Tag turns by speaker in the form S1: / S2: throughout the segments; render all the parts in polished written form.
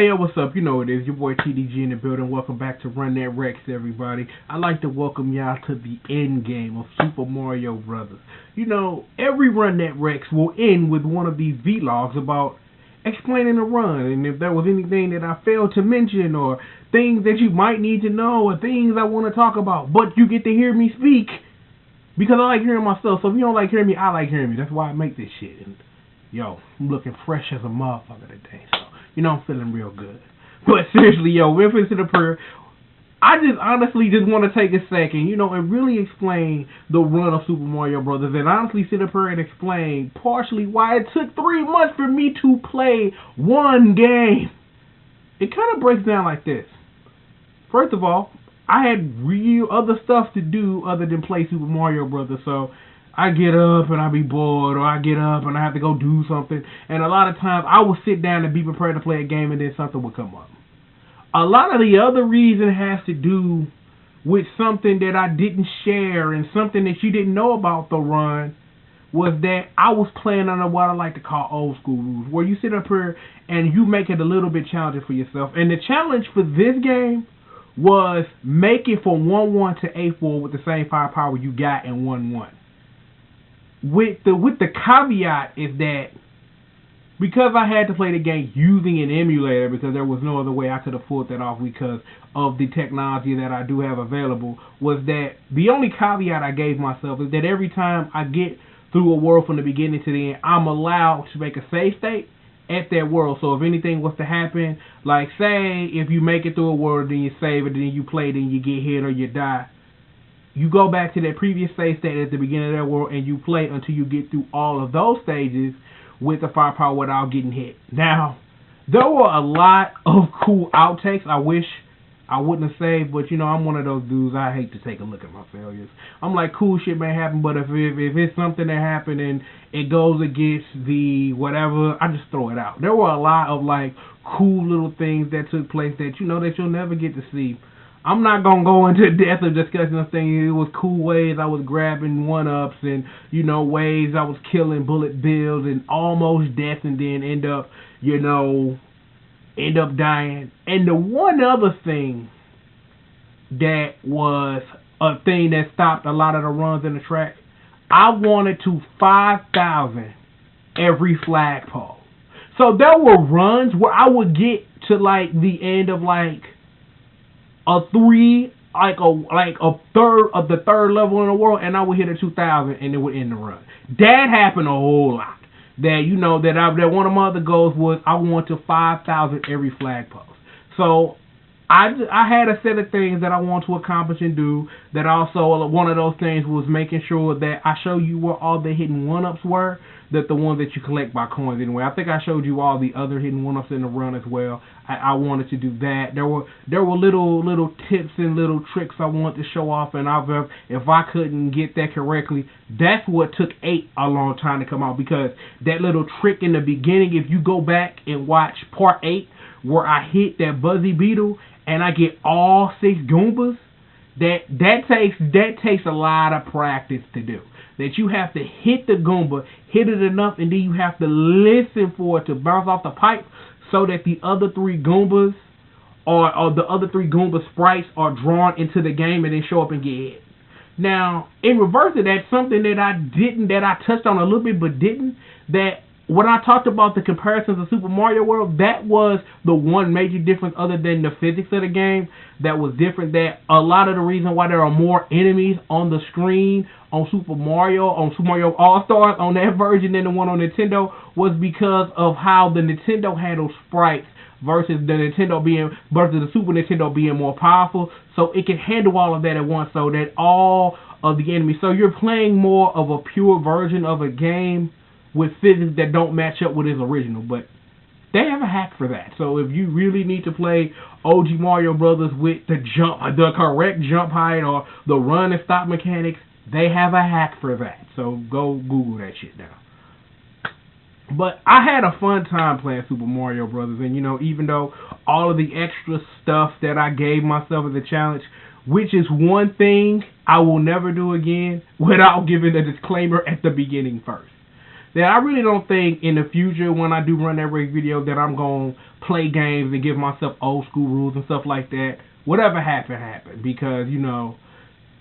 S1: Hey, yo, what's up? You know it is. Your boy TDG in the building. Welcome back to Run That Rex, everybody. I'd like to welcome y'all to the end game of Super Mario Brothers. You know, every Run That Rex will end with one of these vlogs about explaining the run. And if there was anything that I failed to mention or things that you might need to know or things I want to talk about, but you get to hear me speak because I like hearing myself. So if you don't like hearing me, I like hearing me. That's why I make this shit. And, yo, I'm looking fresh as a motherfucker today. So, you know, I'm feeling real good. But seriously, yo, we're into the prayer. I just honestly just want to take a second, you know, and really explain the run of Super Mario Brothers, and honestly sit up here and explain partially why it took 3 months for me to play one game. It kind of breaks down like this. First of all, I had real other stuff to do other than play Super Mario Brothers, so I get up and I be bored, or I get up and I have to go do something, and a lot of times I would sit down and be prepared to play a game and then something would come up. A lot of the other reason has to do with something that I didn't share and something that you didn't know about the run, was that I was playing under what I like to call old school rules, where you sit up here and you make it a little bit challenging for yourself. And the challenge for this game was make it from 1-1 to 8-4 with the same firepower you got in 1-1. With the caveat is that because I had to play the game using an emulator, because there was no other way I could have pulled that off because of the technology that I do have available, was that the only caveat I gave myself is that every time I get through a world from the beginning to the end, I'm allowed to make a save state at that world. So if anything was to happen, like say if you make it through a world, then you save it, then you play, then you get hit or you die, you go back to that previous save state at the beginning of that world and you play until you get through all of those stages with the firepower without getting hit. Now, there were a lot of cool outtakes I wish I wouldn't have saved, but you know, I'm one of those dudes, I hate to take a look at my failures. I'm like, cool shit may happen, but if it's something that happened and it goes against the whatever, I just throw it out. There were a lot of like cool little things that took place that you know that you'll never get to see. I'm not going to go into depth of discussing the thing. It was cool ways I was grabbing one-ups and, you know, ways I was killing bullet bills and almost death and then end up dying. And the one other thing that was a thing that stopped a lot of the runs in the track, I wanted to 5,000 every flagpole. So there were runs where I would get to like the end of like a third of the third level in the world, and I would hit a 2,000 and it would end the run. That happened a whole lot. That you know that one of my other goals was I want to 5,000 every flag post. So I had a set of things that I want to accomplish and do. That also one of those things was making sure that I show you where all the hidden one-ups were. That the ones that you collect by coins anyway. I think I showed you all the other hidden one-ups in the run as well. I wanted to do that. There were little tips and little tricks I wanted to show off, and if I couldn't get that correctly, that's what took 8 a long time to come out, because that little trick in the beginning, if you go back and watch part 8 where I hit that Buzzy Beetle and I get all 6 Goombas, that takes a lot of practice to do. That you have to hit the Goomba, hit it enough, and then you have to listen for it to bounce off the pipe so that the other 3 Goombas or the other 3 Goomba sprites are drawn into the game and then show up and get hit. Now, in reverse of that, something that I touched on a little bit but didn't, that when I talked about the comparisons of Super Mario World, that was the one major difference other than the physics of the game that was different. That a lot of the reason why there are more enemies on the screen on Super Mario All-Stars on that version than the one on Nintendo was because of how the Nintendo handles sprites versus the Super Nintendo being more powerful. So it can handle all of that at once, so that all of the enemies. So you're playing more of a pure version of a game with physics that don't match up with its original, but they have a hack for that. So if you really need to play OG Mario Brothers with the correct jump height or the run and stop mechanics, they have a hack for that. So go Google that shit now. But I had a fun time playing Super Mario Brothers, and you know, even though all of the extra stuff that I gave myself as a challenge, which is one thing I will never do again without giving a disclaimer at the beginning first. that I really don't think in the future when I do run that Rex video that I'm going to play games and give myself old school rules and stuff like that. Whatever happened. Because, you know,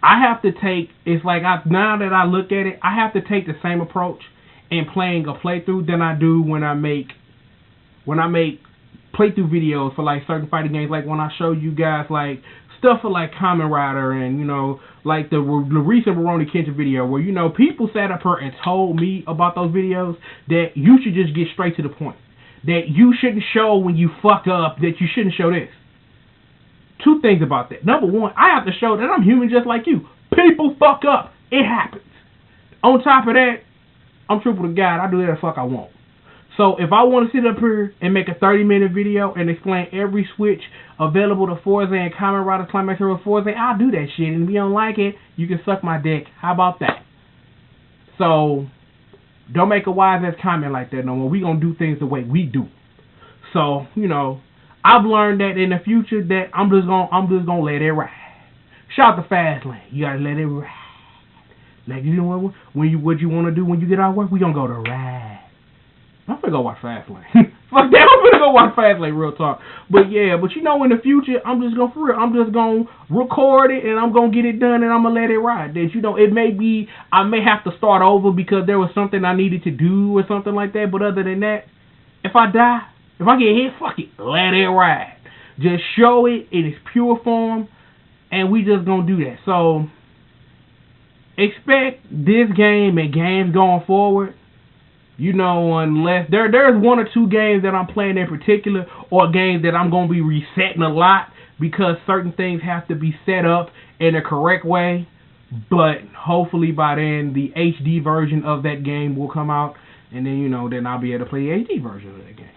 S1: I have to take, it's like now that I look at it, I have to take the same approach in playing a playthrough than I do when I make playthrough videos for like certain fighting games. Like when I show you guys like stuff for like Kamen Rider and, you know, like the recent Rurouni Kenshin video where, you know, people sat up here and told me about those videos that you should just get straight to the point. That you shouldn't show when you fuck up, that you shouldn't show this. Two things about that. Number one, I have to show that I'm human just like you. People fuck up. It happens. On top of that, I'm triple to God. I do whatever the fuck I want. So if I want to sit up here and make a 30-minute video and explain every switch available to Forza and Kamen Rider Climax Hero Forza, I'll do that shit. And if you don't like it, you can suck my dick. How about that? So don't make a wise ass comment like that no more. We gonna do things the way we do. So, you know, I've learned that in the future that I'm just gonna let it ride. Shout out to Fastlane. You gotta let it ride. Like, you know what you wanna do when you get out of work? We gonna go to ride. I'm finna go watch Fastlane. Fuck that, I'm finna go watch Fastlane, real talk. But yeah, but you know, in the future, I'm just gonna record it and I'm gonna get it done and I'm gonna let it ride. That, you know, it may be, I may have to start over because there was something I needed to do or something like that. But other than that, if I die, if I get hit, fuck it, let it ride. Just show it in its pure form and we just gonna do that. So expect this game and games going forward. You know, unless there's one or two games that I'm playing in particular, or games that I'm going to be resetting a lot because certain things have to be set up in a correct way. But hopefully by then the HD version of that game will come out, and then, you know, then I'll be able to play the HD version of that game.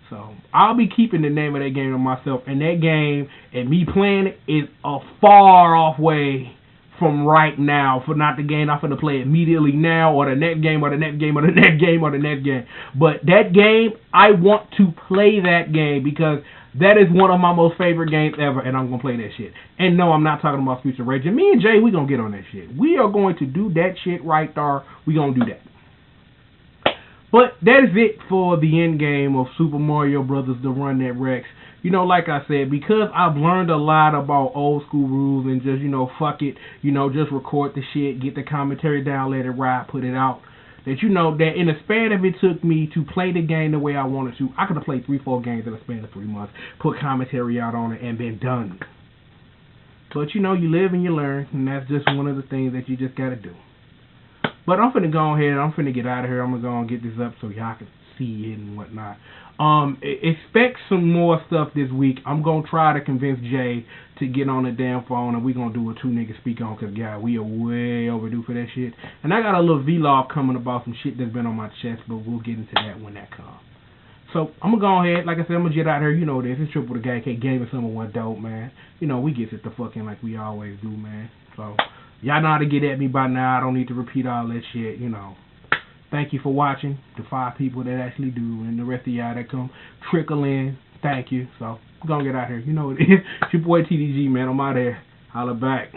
S1: So I'll be keeping the name of that game to myself, and that game and me playing it is a far off way from right now, for not the game I'm going to play immediately now, or the next game, or the next game, or the next game, or the next game. But that game, I want to play that game because that is one of my most favorite games ever, and I'm going to play that shit. And no, I'm not talking about Future Rage. And me and Jay, we going to get on that shit. We are going to do that shit right there. We going to do that. But that is it for the end game of Super Mario Brothers The Run That Rex. You know, like I said, because I've learned a lot about old school rules and just, you know, fuck it, you know, just record the shit, get the commentary down, let it ride, put it out. That, you know, that in the span of it took me to play the game the way I wanted to, I could have played 3-4 games in the span of 3 months, put commentary out on it, and been done. But, you know, you live and you learn, and that's just one of the things that you just got to do. But I'm finna go ahead, I'm finna get out of here. I'm gonna go and get this up so y'all can see it and whatnot. Expect some more stuff this week. I'm gonna try to convince Jay to get on the damn phone, and we gonna do a 2 niggas speak on, cause God, we are way overdue for that shit. And I got a little vlog coming about some shit that's been on my chest, but we'll get into that when that comes. So I'm gonna go ahead, like I said, I'm gonna get out here. You know this, it's Triple the Guy, Game of Summer One Dope, man. You know we get it the fucking like we always do, man. So y'all know how to get at me by now. I don't need to repeat all that shit, you know. Thank you for watching, the 5 people that actually do, and the rest of y'all that come trickle in. Thank you. So, we're going to get out here. You know what it is. It's your boy TDG, man. I'm out there. Holla back.